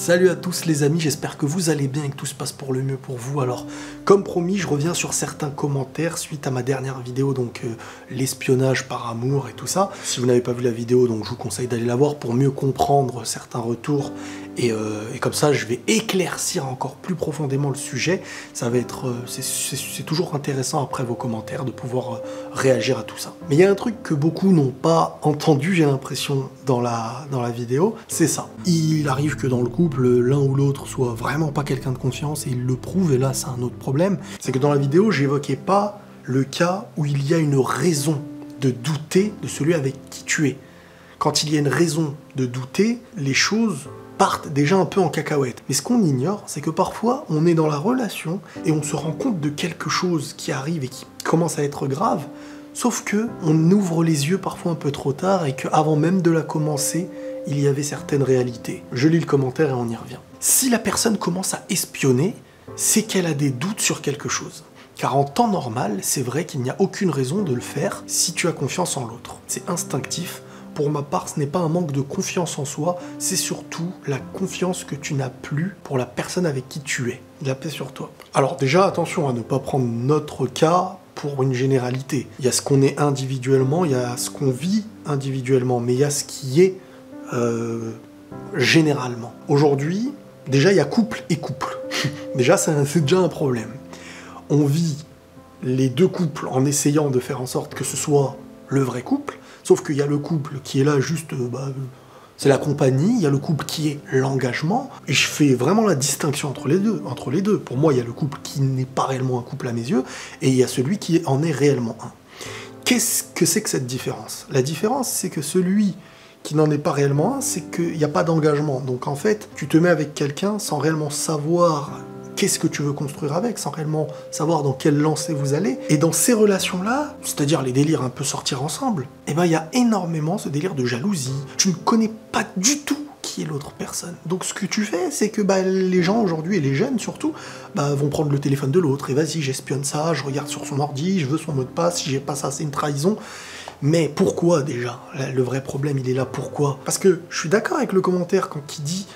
Salut à tous les amis, j'espère que vous allez bien et que tout se passe pour le mieux pour vous. Alors, comme promis, je reviens sur certains commentaires suite à ma dernière vidéo, donc l'espionnage par amour et tout ça. Si vous n'avez pas vu la vidéo, donc je vous conseille d'aller la voir pour mieux comprendre certains retours. Et comme ça, je vais éclaircir encore plus profondément le sujet. Ça va être, c'est toujours intéressant après vos commentaires de pouvoir réagir à tout ça. Mais il y a un truc que beaucoup n'ont pas entendu, j'ai l'impression, dans la vidéo, c'est ça. Il arrive que dans le couple, l'un ou l'autre soit vraiment pas quelqu'un de confiance et il le prouve, et là c'est un autre problème. C'est que dans la vidéo, j'évoquais pas le cas où il y a une raison de douter de celui avec qui tu es. Quand il y a une raison de douter, les choses partent déjà un peu en cacahuète. Mais ce qu'on ignore, c'est que parfois, on est dans la relation et on se rend compte de quelque chose qui arrive et qui commence à être grave, sauf que on ouvre les yeux parfois un peu trop tard et qu'avant même de la commencer, il y avait certaines réalités. Je lis le commentaire et on y revient. Si la personne commence à espionner, c'est qu'elle a des doutes sur quelque chose. Car en temps normal, c'est vrai qu'il n'y a aucune raison de le faire si tu as confiance en l'autre. C'est instinctif. Pour ma part, ce n'est pas un manque de confiance en soi, c'est surtout la confiance que tu n'as plus pour la personne avec qui tu es. La paix sur toi. Alors déjà, attention à ne pas prendre notre cas pour une généralité. Il y a ce qu'on est individuellement, il y a ce qu'on vit individuellement, mais il y a ce qui est généralement. Aujourd'hui, déjà, il y a couple et couple. Déjà, c'est déjà un problème. On vit les deux couples en essayant de faire en sorte que ce soit le vrai couple, sauf qu'il y a le couple qui est là juste, c'est la compagnie, il y a le couple qui est l'engagement, et je fais vraiment la distinction entre les deux. Pour moi, il y a le couple qui n'est pas réellement un couple à mes yeux, et il y a celui qui en est réellement un. Qu'est-ce que c'est que cette différence? La différence, c'est que celui qui n'en est pas réellement un, c'est qu'il n'y a pas d'engagement. Donc en fait, tu te mets avec quelqu'un sans réellement savoir qu'est-ce que tu veux construire avec, sans réellement savoir dans quelle lancée vous allez. Et dans ces relations-là, c'est-à-dire les délires un peu sortir ensemble, eh ben il y a énormément ce délire de jalousie. Tu ne connais pas du tout qui est l'autre personne. Donc ce que tu fais, c'est que les gens aujourd'hui, et les jeunes surtout, vont prendre le téléphone de l'autre, et vas-y, j'espionne ça, je regarde sur son ordi, je veux son mot de passe, si j'ai pas ça, c'est une trahison. Mais pourquoi déjà? Le vrai problème, il est là, pourquoi? Parce que je suis d'accord avec le commentaire quand il dit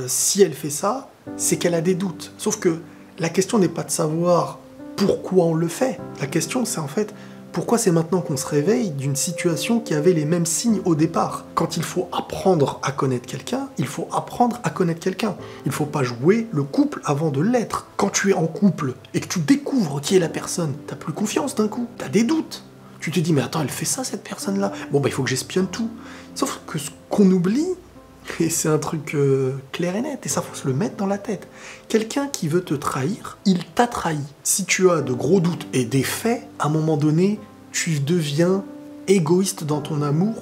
si elle fait ça, c'est qu'elle a des doutes. Sauf que la question n'est pas de savoir pourquoi on le fait. La question, c'est en fait pourquoi c'est maintenant qu'on se réveille d'une situation qui avait les mêmes signes au départ. Quand il faut apprendre à connaître quelqu'un, il faut apprendre à connaître quelqu'un. Il ne faut pas jouer le couple avant de l'être. Quand tu es en couple et que tu découvres qui est la personne, t'as plus confiance d'un coup, t'as des doutes. Tu te dis, mais attends, elle fait ça, cette personne-là? Bon, il faut que j'espionne tout. Sauf que ce qu'on oublie, et c'est un truc clair et net, et ça, faut se le mettre dans la tête. Quelqu'un qui veut te trahir, il t'a trahi. Si tu as de gros doutes et des faits, à un moment donné, tu deviens égoïste dans ton amour,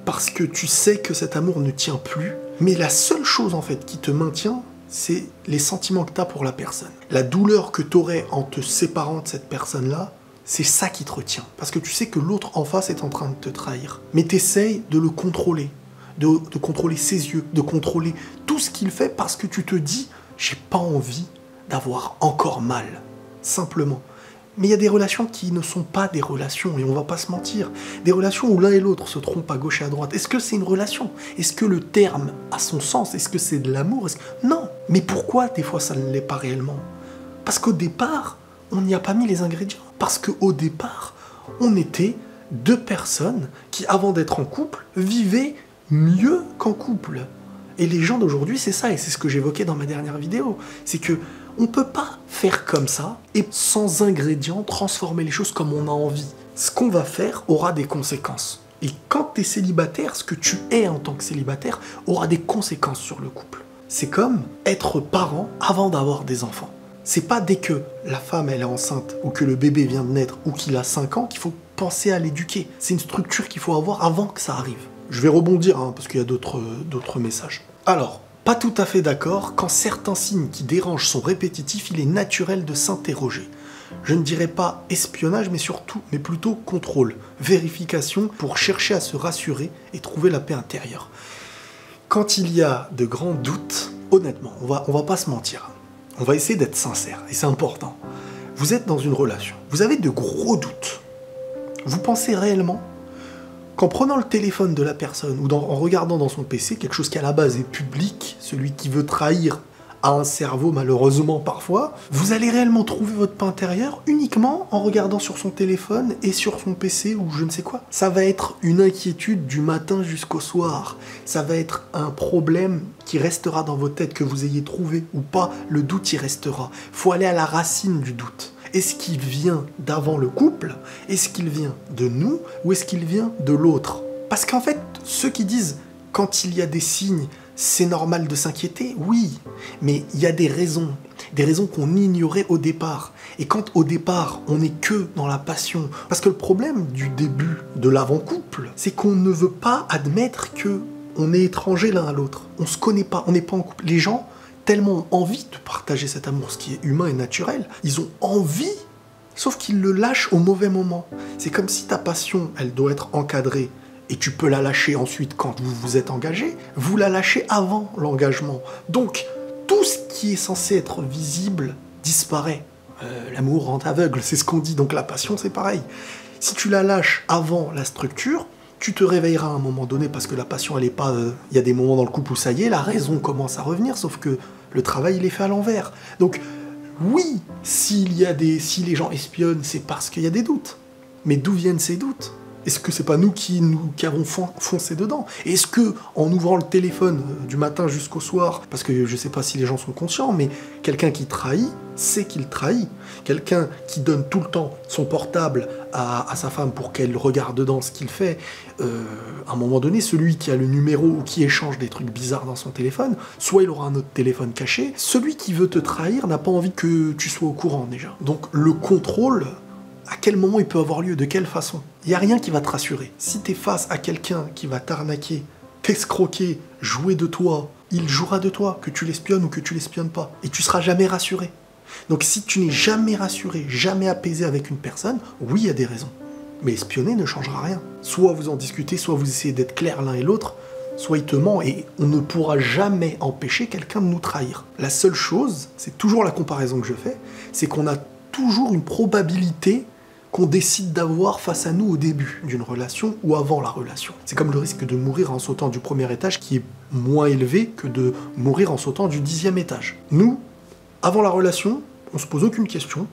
parce que tu sais que cet amour ne tient plus. Mais la seule chose, en fait, qui te maintient, c'est les sentiments que tu as pour la personne. La douleur que tu aurais en te séparant de cette personne-là, c'est ça qui te retient. Parce que tu sais que l'autre en face est en train de te trahir. Mais t'essayes de le contrôler, de contrôler ses yeux, de contrôler tout ce qu'il fait parce que tu te dis « j'ai pas envie d'avoir encore mal ». Simplement. Mais il y a des relations qui ne sont pas des relations, et on va pas se mentir. Des relations où l'un et l'autre se trompent à gauche et à droite. Est-ce que c'est une relation? Est-ce que le terme a son sens? Est-ce que c'est de l'amour? Non. Mais pourquoi des fois ça ne l'est pas réellement? Parce qu'au départ, on n'y a pas mis les ingrédients. Parce qu'au départ, on était deux personnes qui, avant d'être en couple, vivaient mieux qu'en couple. Et les gens d'aujourd'hui, c'est ça, et c'est ce que j'évoquais dans ma dernière vidéo. C'est que on peut pas faire comme ça, et sans ingrédients, transformer les choses comme on a envie. Ce qu'on va faire aura des conséquences. Et quand tu es célibataire, ce que tu es en tant que célibataire aura des conséquences sur le couple. C'est comme être parent avant d'avoir des enfants. C'est pas dès que la femme elle est enceinte ou que le bébé vient de naître ou qu'il a 5 ans qu'il faut penser à l'éduquer. C'est une structure qu'il faut avoir avant que ça arrive. Je vais rebondir parce qu'il y a d'autres messages. Alors, pas tout à fait d'accord, quand certains signes qui dérangent sont répétitifs, il est naturel de s'interroger. Je ne dirais pas espionnage, mais plutôt contrôle, vérification pour chercher à se rassurer et trouver la paix intérieure. Quand il y a de grands doutes, honnêtement, on va pas se mentir. On va essayer d'être sincère, et c'est important. Vous êtes dans une relation, vous avez de gros doutes. Vous pensez réellement qu'en prenant le téléphone de la personne ou en regardant dans son PC, quelque chose qui à la base est public, celui qui veut trahir a un cerveau malheureusement parfois, vous allez réellement trouver votre paix intérieure uniquement en regardant sur son téléphone et sur son PC ou je ne sais quoi. Ça va être une inquiétude du matin jusqu'au soir. Ça va être un problème qui restera dans votre tête, que vous ayez trouvé ou pas, le doute y restera. Faut aller à la racine du doute. Est-ce qu'il vient d'avant le couple? Est-ce qu'il vient de nous? Ou est-ce qu'il vient de l'autre? Parce qu'en fait, ceux qui disent quand il y a des signes, c'est normal de s'inquiéter, oui, mais il y a des raisons qu'on ignorait au départ. Et quand au départ, on n'est que dans la passion, parce que le problème du début de l'avant-couple, c'est qu'on ne veut pas admettre que on est étrangers l'un à l'autre. On se connaît pas, on n'est pas en couple. Les gens tellement ont envie de partager cet amour, ce qui est humain et naturel. Ils ont envie, sauf qu'ils le lâchent au mauvais moment. C'est comme si ta passion, elle doit être encadrée. Et tu peux la lâcher ensuite quand vous vous êtes engagé, vous la lâchez avant l'engagement. Donc, tout ce qui est censé être visible disparaît. L'amour rend aveugle, c'est ce qu'on dit, donc la passion c'est pareil. Si tu la lâches avant la structure, tu te réveilleras à un moment donné parce que la passion elle est pas... Il y a des moments dans le couple où ça y est, la raison commence à revenir, sauf que le travail il est fait à l'envers. Donc, oui, si les gens espionnent, c'est parce qu'il y a des doutes. Mais d'où viennent ces doutes ? Est-ce que c'est pas nous qui avons foncé dedans? Est-ce que, en ouvrant le téléphone du matin jusqu'au soir, parce que je sais pas si les gens sont conscients, mais quelqu'un qui trahit, sait qu'il trahit. Quelqu'un qui donne tout le temps son portable à sa femme pour qu'elle regarde dedans ce qu'il fait, à un moment donné, celui qui a le numéro ou qui échange des trucs bizarres dans son téléphone, soit il aura un autre téléphone caché, celui qui veut te trahir n'a pas envie que tu sois au courant déjà. Donc le contrôle... À quel moment il peut avoir lieu? De quelle façon? Il n'y a rien qui va te rassurer. Si tu es face à quelqu'un qui va t'arnaquer, t'escroquer, jouer de toi, il jouera de toi, que tu l'espionnes ou que tu l'espionnes pas. Et tu seras jamais rassuré. Donc si tu n'es jamais rassuré, jamais apaisé avec une personne, oui, il y a des raisons. Mais espionner ne changera rien. Soit vous en discutez, soit vous essayez d'être clair l'un et l'autre, soit il te ment et on ne pourra jamais empêcher quelqu'un de nous trahir. La seule chose, c'est toujours la comparaison que je fais, c'est qu'on a toujours une probabilité qu'on décide d'avoir face à nous au début d'une relation ou avant la relation. C'est comme le risque de mourir en sautant du premier étage qui est moins élevé que de mourir en sautant du 10e étage. Nous, avant la relation, on se pose aucune question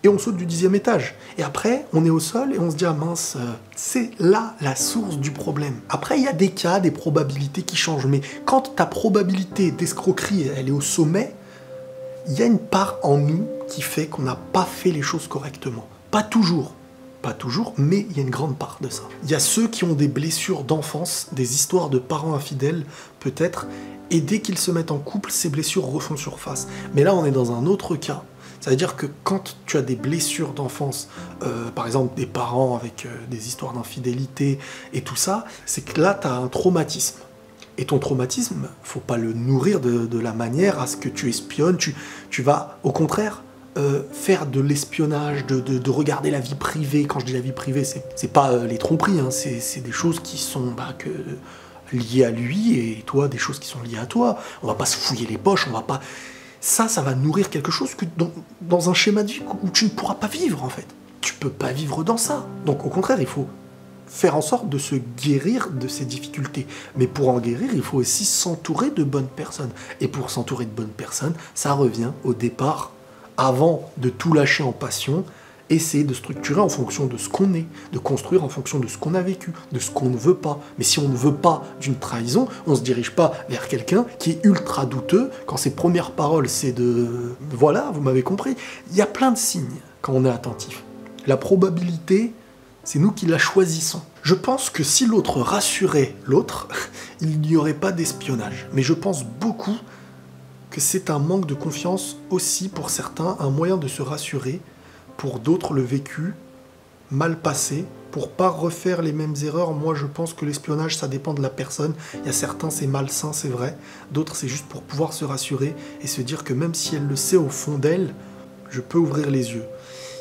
et on saute du 10e étage. Et après, on est au sol et on se dit « Ah mince, c'est là la source du problème ». Après, il y a des cas, des probabilités qui changent, mais quand ta probabilité d'escroquerie, elle est au sommet, il y a une part en nous qui fait qu'on n'a pas fait les choses correctement. Pas toujours, mais il y a une grande part de ça. Il y a ceux qui ont des blessures d'enfance, des histoires de parents infidèles, peut-être, et dès qu'ils se mettent en couple, ces blessures refont surface. Mais là, on est dans un autre cas. Ça veut dire que quand tu as des blessures d'enfance, par exemple des parents avec des histoires d'infidélité et tout ça, c'est que là, tu as un traumatisme. Et ton traumatisme, faut pas le nourrir de la manière à ce que tu espionnes. Tu vas, au contraire, faire de l'espionnage, de regarder la vie privée. Quand je dis la vie privée, c'est pas les tromperies, hein, c'est des choses qui sont liées à lui et toi, des choses qui sont liées à toi. On va pas se fouiller les poches, on va pas... Ça va nourrir quelque chose que dans un schéma de vie où tu ne pourras pas vivre, en fait. Tu peux pas vivre dans ça. Donc, au contraire, il faut faire en sorte de se guérir de ces difficultés. Mais pour en guérir, il faut aussi s'entourer de bonnes personnes. Et pour s'entourer de bonnes personnes, ça revient au départ, avant de tout lâcher en passion, essayer de structurer en fonction de ce qu'on est, de construire en fonction de ce qu'on a vécu, de ce qu'on ne veut pas. Mais si on ne veut pas d'une trahison, on ne se dirige pas vers quelqu'un qui est ultra douteux, quand ses premières paroles c'est de « voilà, vous m'avez compris ». Il y a plein de signes quand on est attentif. La probabilité, c'est nous qui la choisissons. Je pense que si l'autre rassurait l'autre, il n'y aurait pas d'espionnage. Mais je pense beaucoup que c'est un manque de confiance aussi pour certains, un moyen de se rassurer, pour d'autres le vécu, mal passé, pour pas refaire les mêmes erreurs. Moi je pense que l'espionnage ça dépend de la personne, il y a certains c'est malsain c'est vrai, d'autres c'est juste pour pouvoir se rassurer et se dire que même si elle le sait au fond d'elle, je peux ouvrir les yeux.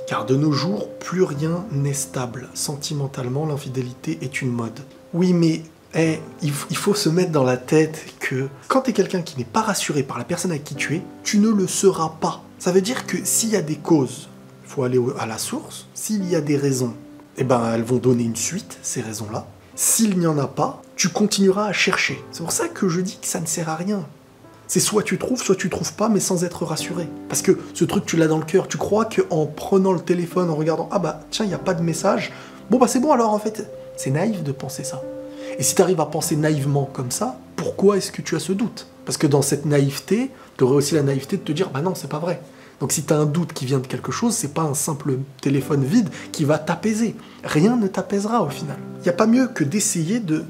Car de nos jours, plus rien n'est stable. Sentimentalement, l'infidélité est une mode. Oui mais il faut se mettre dans la tête que quand tu es quelqu'un qui n'est pas rassuré par la personne avec qui tu es, tu ne le seras pas. Ça veut dire que s'il y a des causes, il faut aller à la source. S'il y a des raisons, eh ben, elles vont donner une suite, ces raisons-là. S'il n'y en a pas, tu continueras à chercher. C'est pour ça que je dis que ça ne sert à rien. C'est soit tu trouves pas, mais sans être rassuré. Parce que ce truc, tu l'as dans le cœur. Tu crois qu'en prenant le téléphone, en regardant, ah bah tiens, il n'y a pas de message, bon bah c'est bon alors en fait. C'est naïf de penser ça. Et si tu arrives à penser naïvement comme ça, pourquoi est-ce que tu as ce doute? Parce que dans cette naïveté, tu aurais aussi la naïveté de te dire, bah non, c'est pas vrai. Donc si tu as un doute qui vient de quelque chose, c'est pas un simple téléphone vide qui va t'apaiser. Rien ne t'apaisera au final. Il n'y a pas mieux que d'essayer de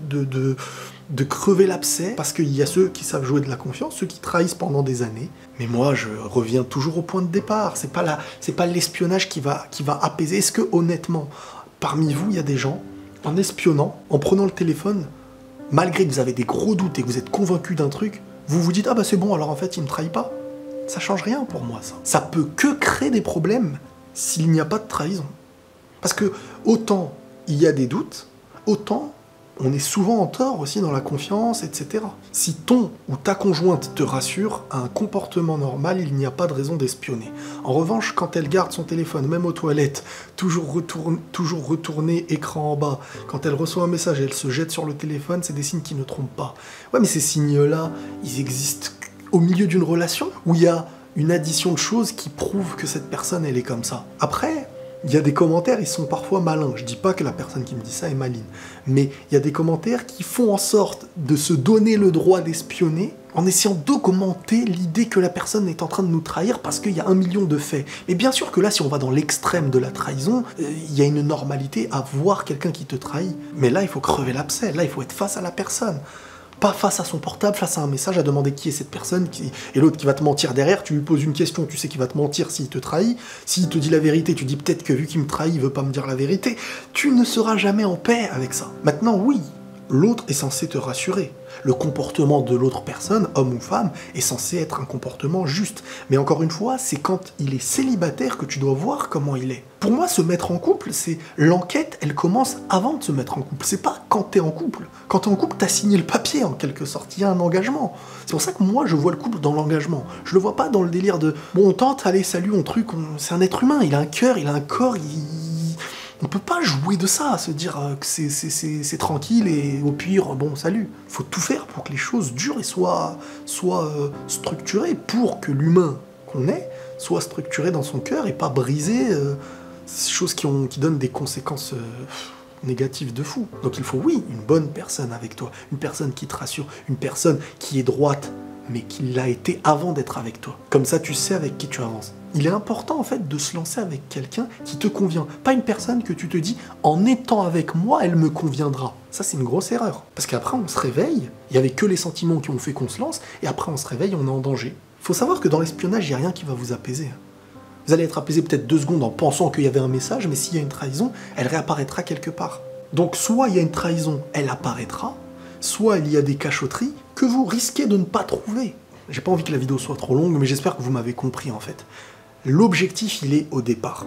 crever l'abcès, parce qu'il y a ceux qui savent jouer de la confiance, ceux qui trahissent pendant des années. Mais moi, je reviens toujours au point de départ. C'est pas l'espionnage qui va apaiser. Est-ce que honnêtement, parmi vous, il y a des gens, en espionnant, en prenant le téléphone, malgré que vous avez des gros doutes et que vous êtes convaincu d'un truc, vous vous dites, ah bah c'est bon, alors en fait, il me trahit pas. Ça change rien pour moi, ça. Ça peut que créer des problèmes s'il n'y a pas de trahison. Parce que autant il y a des doutes, autant on est souvent en tort aussi dans la confiance, etc. Si ton ou ta conjointe te rassure, à un comportement normal, il n'y a pas de raison d'espionner. En revanche, quand elle garde son téléphone, même aux toilettes, toujours retourné écran en bas, quand elle reçoit un message et elle se jette sur le téléphone, c'est des signes qui ne trompent pas. Ouais, mais ces signes-là, ils existent au milieu d'une relation où il y a une addition de choses qui prouvent que cette personne, elle est comme ça. Après, il y a des commentaires, ils sont parfois malins. Je dis pas que la personne qui me dit ça est maligne, mais il y a des commentaires qui font en sorte de se donner le droit d'espionner en essayant d'augmenter l'idée que la personne est en train de nous trahir parce qu'il y a 1 million de faits. Mais bien sûr que là, si on va dans l'extrême de la trahison, il y a une normalité à voir quelqu'un qui te trahit. Mais là, il faut crever l'abcès, là, il faut être face à la personne. Pas face à son portable, face à un message, à demander qui est cette personne, et l'autre qui va te mentir derrière, tu lui poses une question, tu sais qu'il va te mentir s'il te trahit, s'il te dit la vérité, tu dis peut-être que vu qu'il me trahit, il veut pas me dire la vérité, tu ne seras jamais en paix avec ça. Maintenant, oui, l'autre est censé te rassurer. Le comportement de l'autre personne, homme ou femme, est censé être un comportement juste. Mais encore une fois, c'est quand il est célibataire que tu dois voir comment il est. Pour moi, se mettre en couple, c'est l'enquête, elle commence avant de se mettre en couple. C'est pas quand t'es en couple. Quand t'es en couple, t'as signé le papier en quelque sorte. Il y a un engagement. C'est pour ça que moi, je vois le couple dans l'engagement. Je le vois pas dans le délire de bon, on tente, allez, salut, on truc. C'est un être humain. Il a un cœur, il a un corps. On peut pas jouer de ça, se dire que c'est tranquille et au pire, bon, salut. Il faut tout faire pour que les choses durent et soient structurées pour que l'humain qu'on est soit structuré dans son cœur et pas brisé, choses qui donnent des conséquences négatives de fou. Donc il faut, oui, une bonne personne avec toi, une personne qui te rassure, une personne qui est droite, mais qui l'a été avant d'être avec toi. Comme ça, tu sais avec qui tu avances. Il est important, en fait, de se lancer avec quelqu'un qui te convient. Pas une personne que tu te dis, en étant avec moi, elle me conviendra. Ça, c'est une grosse erreur. Parce qu'après, on se réveille, il n'y avait que les sentiments qui ont fait qu'on se lance, et après, on se réveille, on est en danger. Il faut savoir que dans l'espionnage, il n'y a rien qui va vous apaiser. Vous allez être apaisé peut-être 2 secondes en pensant qu'il y avait un message, mais s'il y a une trahison, elle réapparaîtra quelque part. Donc, soit il y a une trahison, elle apparaîtra, soit il y a des cachotteries que vous risquez de ne pas trouver. J'ai pas envie que la vidéo soit trop longue, mais j'espère que vous m'avez compris en fait. L'objectif, il est au départ.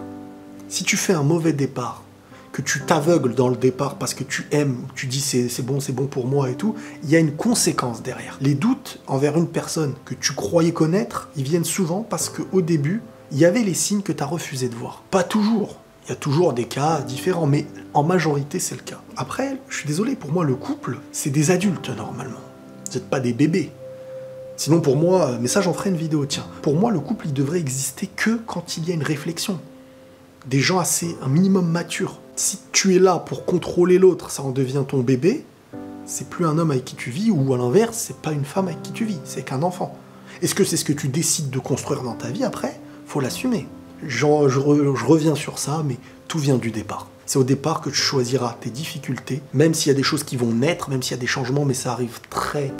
Si tu fais un mauvais départ, que tu t'aveugles dans le départ parce que tu aimes, tu dis c'est bon pour moi et tout, il y a une conséquence derrière. Les doutes envers une personne que tu croyais connaître, ils viennent souvent parce qu'au début, il y avait les signes que tu as refusé de voir. Pas toujours. Il y a toujours des cas différents, mais en majorité, c'est le cas. Après, je suis désolé, pour moi, le couple, c'est des adultes normalement. Vous n'êtes pas des bébés. Sinon pour moi, mais ça j'en ferai une vidéo, tiens. Pour moi, le couple, il devrait exister que quand il y a une réflexion. Des gens un minimum matures. Si tu es là pour contrôler l'autre, ça en devient ton bébé, c'est plus un homme avec qui tu vis, ou à l'inverse, c'est pas une femme avec qui tu vis, c'est qu'un enfant. Est-ce que c'est ce que tu décides de construire dans ta vie après? Faut l'assumer. Je reviens sur ça, mais tout vient du départ. C'est au départ que tu choisiras tes difficultés, même s'il y a des choses qui vont naître, même s'il y a des changements, mais ça arrive très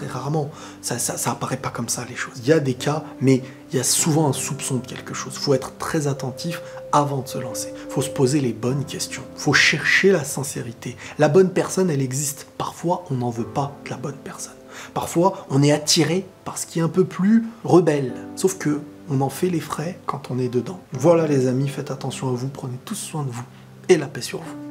rarement. Ça apparaît pas comme ça, les choses. Il y a des cas, mais il y a souvent un soupçon de quelque chose. Il faut être très attentif avant de se lancer. Il faut se poser les bonnes questions. Il faut chercher la sincérité. La bonne personne, elle existe. Parfois, on n'en veut pas de la bonne personne. Parfois, on est attiré par ce qui est un peu plus rebelle. Sauf que on en fait les frais quand on est dedans. Voilà les amis, faites attention à vous, prenez tous soin de vous. Et la paix sur vous.